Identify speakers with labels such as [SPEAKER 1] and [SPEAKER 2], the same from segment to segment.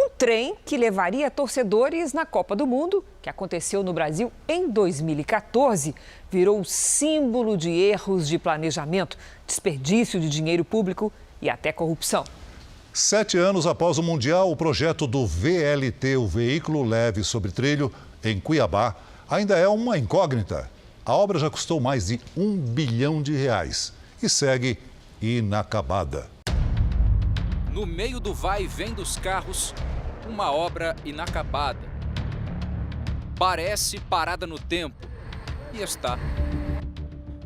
[SPEAKER 1] Um trem que levaria torcedores na Copa do Mundo, que aconteceu no Brasil em 2014, virou símbolo de erros de planejamento, desperdício de dinheiro público e até corrupção.
[SPEAKER 2] 7 anos após o Mundial, o projeto do VLT, o veículo leve sobre trilho, em Cuiabá, ainda é uma incógnita. A obra já custou mais de R$1 bilhão e segue inacabada.
[SPEAKER 3] No meio do vai e vem dos carros, uma obra inacabada. Parece parada no tempo, e está.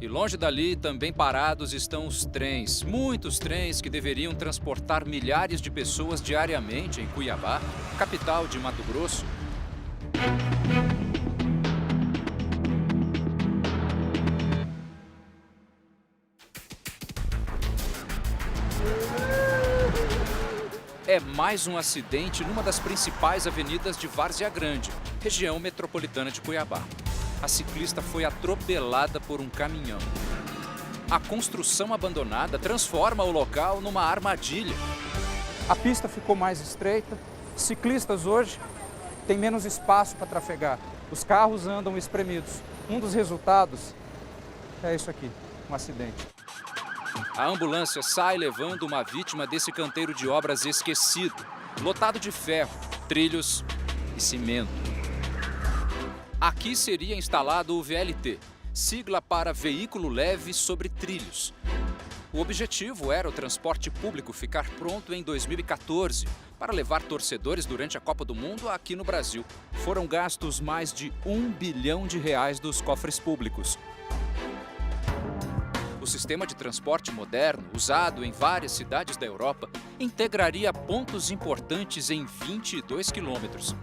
[SPEAKER 3] E longe dali, também parados, estão os trens. Muitos trens que deveriam transportar milhares de pessoas diariamente em Cuiabá, capital de Mato Grosso. É mais um acidente numa das principais avenidas de Várzea Grande, região metropolitana de Cuiabá. A ciclista foi atropelada por um caminhão. A construção abandonada transforma o local numa armadilha.
[SPEAKER 4] A pista ficou mais estreita, ciclistas hoje têm menos espaço para trafegar. Os carros andam espremidos. Um dos resultados é isso aqui, um acidente.
[SPEAKER 3] A ambulância sai levando uma vítima desse canteiro de obras esquecido, lotado de ferro, trilhos e cimento. Aqui seria instalado o VLT, sigla para Veículo Leve sobre Trilhos. O objetivo era o transporte público ficar pronto em 2014 para levar torcedores durante a Copa do Mundo aqui no Brasil. Foram gastos mais de R$1 bilhão dos cofres públicos. O sistema de transporte moderno, usado em várias cidades da Europa, integraria pontos importantes em 22 quilômetros.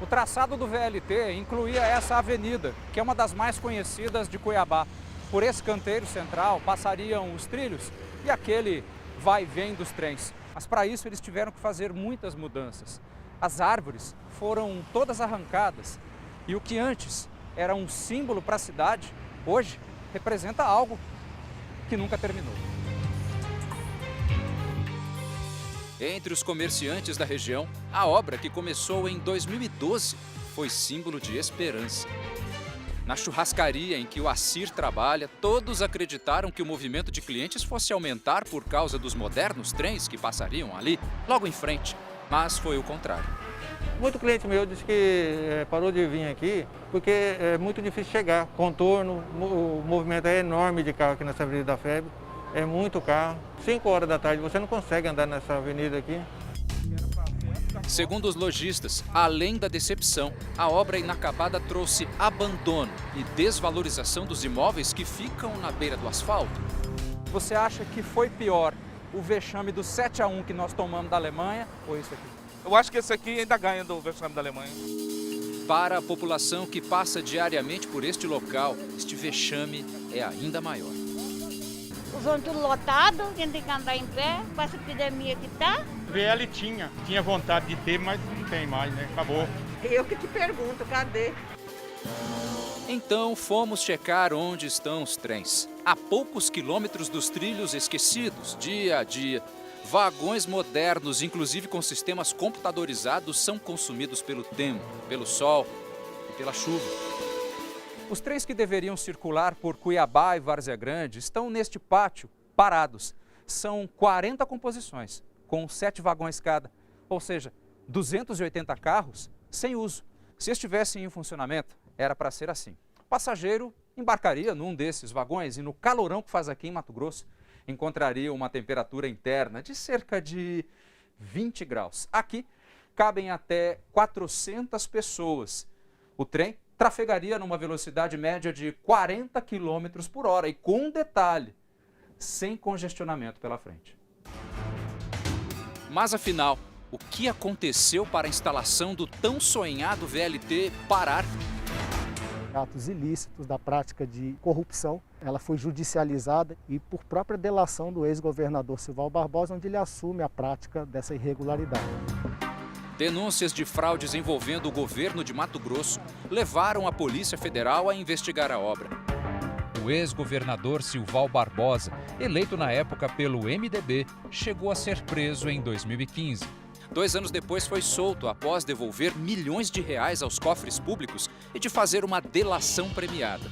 [SPEAKER 4] O traçado do VLT incluía essa avenida, que é uma das mais conhecidas de Cuiabá. Por esse canteiro central passariam os trilhos e aquele vai e vem dos trens. Mas para isso eles tiveram que fazer muitas mudanças. As árvores foram todas arrancadas e o que antes era um símbolo para a cidade, hoje representa algo que nunca terminou.
[SPEAKER 3] Entre os comerciantes da região, a obra, que começou em 2012, foi símbolo de esperança. Na churrascaria em que o Assir trabalha, todos acreditaram que o movimento de clientes fosse aumentar por causa dos modernos trens que passariam ali, logo em frente. Mas foi o contrário.
[SPEAKER 5] Muito cliente meu disse que parou de vir aqui porque é muito difícil chegar. Contorno, o movimento é enorme de carro aqui nessa Avenida da Febre. É muito carro. 5 horas da tarde você não consegue andar nessa avenida aqui.
[SPEAKER 3] Segundo os lojistas, além da decepção, a obra inacabada trouxe abandono e desvalorização dos imóveis que ficam na beira do asfalto.
[SPEAKER 4] Você acha que foi pior o vexame do 7-1 que nós tomamos da Alemanha ou isso aqui?
[SPEAKER 6] Eu acho que esse aqui ainda ganha do vexame da Alemanha.
[SPEAKER 3] Para a população que passa diariamente por este local, este vexame é ainda maior.
[SPEAKER 7] Os ônibus tudo lotado, quem tem que andar em pé, com essa epidemia que tá.
[SPEAKER 8] VL tinha vontade de ter, mas não tem mais, né? Acabou.
[SPEAKER 9] Eu que te pergunto, cadê?
[SPEAKER 3] Então fomos checar onde estão os trens. A poucos quilômetros dos trilhos esquecidos, dia a dia. Vagões modernos, inclusive com sistemas computadorizados, são consumidos pelo tempo, pelo sol e pela chuva.
[SPEAKER 4] Os trens que deveriam circular por Cuiabá e Várzea Grande estão neste pátio, parados. São 40 composições, com 7 vagões cada, ou seja, 280 carros sem uso. Se estivessem em funcionamento, era para ser assim. O passageiro embarcaria num desses vagões e no calorão que faz aqui em Mato Grosso, encontraria uma temperatura interna de cerca de 20 graus. Aqui cabem até 400 pessoas. O trem trafegaria numa velocidade média de 40 km por hora e com um detalhe, sem congestionamento pela frente.
[SPEAKER 3] Mas afinal, o que aconteceu para a instalação do tão sonhado VLT parar?
[SPEAKER 10] Atos ilícitos da prática de corrupção, ela foi judicializada e por própria delação do ex-governador Silval Barbosa, onde ele assume a prática dessa irregularidade.
[SPEAKER 3] Denúncias de fraudes envolvendo o governo de Mato Grosso levaram a Polícia Federal a investigar a obra. O ex-governador Silval Barbosa, eleito na época pelo MDB, chegou a ser preso em 2015. 2 anos depois foi solto após devolver milhões de reais aos cofres públicos e de fazer uma delação premiada.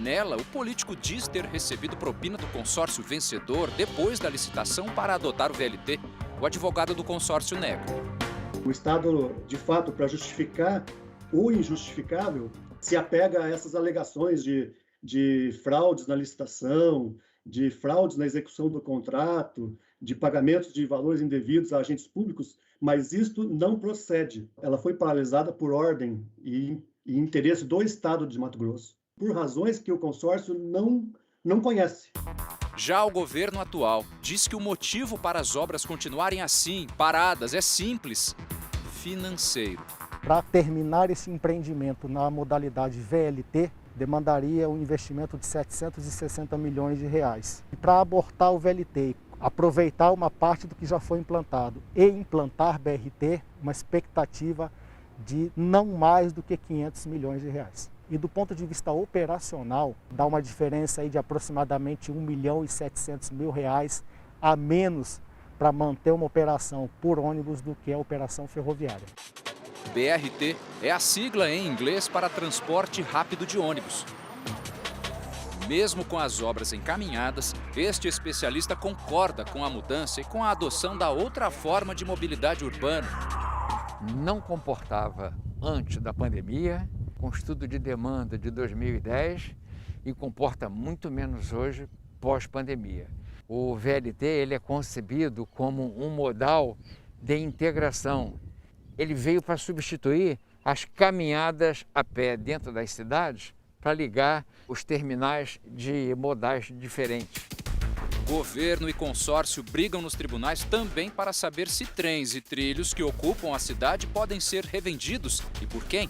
[SPEAKER 3] Nela, o político diz ter recebido propina do consórcio vencedor depois da licitação para adotar o VLT. O advogado do consórcio nega.
[SPEAKER 11] O Estado, de fato, para justificar o injustificável, se apega a essas alegações de fraudes na licitação, de fraudes na execução do contrato, de pagamentos de valores indevidos a agentes públicos, mas isto não procede. Ela foi paralisada por ordem e interesse do Estado de Mato Grosso, por razões que o consórcio não conhece.
[SPEAKER 3] Já o governo atual diz que o motivo para as obras continuarem assim, paradas, é simples: financeiro.
[SPEAKER 10] Para terminar esse empreendimento na modalidade VLT, demandaria um investimento de 760 milhões de reais. E para abortar o VLT, aproveitar uma parte do que já foi implantado e implantar BRT, uma expectativa de não mais do que 500 milhões de reais. E do ponto de vista operacional, dá uma diferença aí de aproximadamente 1.700.000 reais a menos para manter uma operação por ônibus do que a operação ferroviária.
[SPEAKER 3] BRT é a sigla em inglês para transporte rápido de ônibus. Mesmo com as obras encaminhadas, este especialista concorda com a mudança e com a adoção da outra forma de mobilidade urbana.
[SPEAKER 12] Não comportava antes da pandemia, com estudo de demanda de 2010, e comporta muito menos hoje, pós-pandemia. O VLT ele é concebido como um modal de integração. Ele veio para substituir as caminhadas a pé dentro das cidades para ligar os terminais de modais diferentes.
[SPEAKER 3] Governo e consórcio brigam nos tribunais também para saber se trens e trilhos que ocupam a cidade podem ser revendidos e por quem.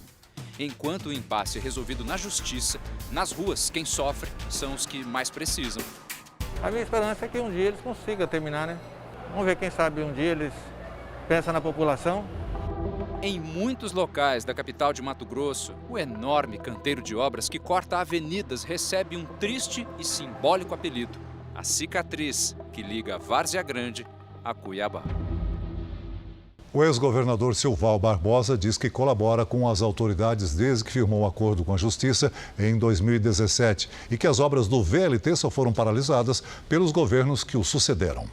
[SPEAKER 3] Enquanto o impasse é resolvido na justiça, nas ruas quem sofre são os que mais precisam.
[SPEAKER 5] A minha esperança é que um dia eles consigam terminar, né? Vamos ver, quem sabe um dia eles pensam na população.
[SPEAKER 3] Em muitos locais da capital de Mato Grosso, o enorme canteiro de obras que corta avenidas recebe um triste e simbólico apelido: a cicatriz que liga Várzea Grande a Cuiabá.
[SPEAKER 2] O ex-governador Silval Barbosa diz que colabora com as autoridades desde que firmou um acordo com a Justiça em 2017 e que as obras do VLT só foram paralisadas pelos governos que o sucederam.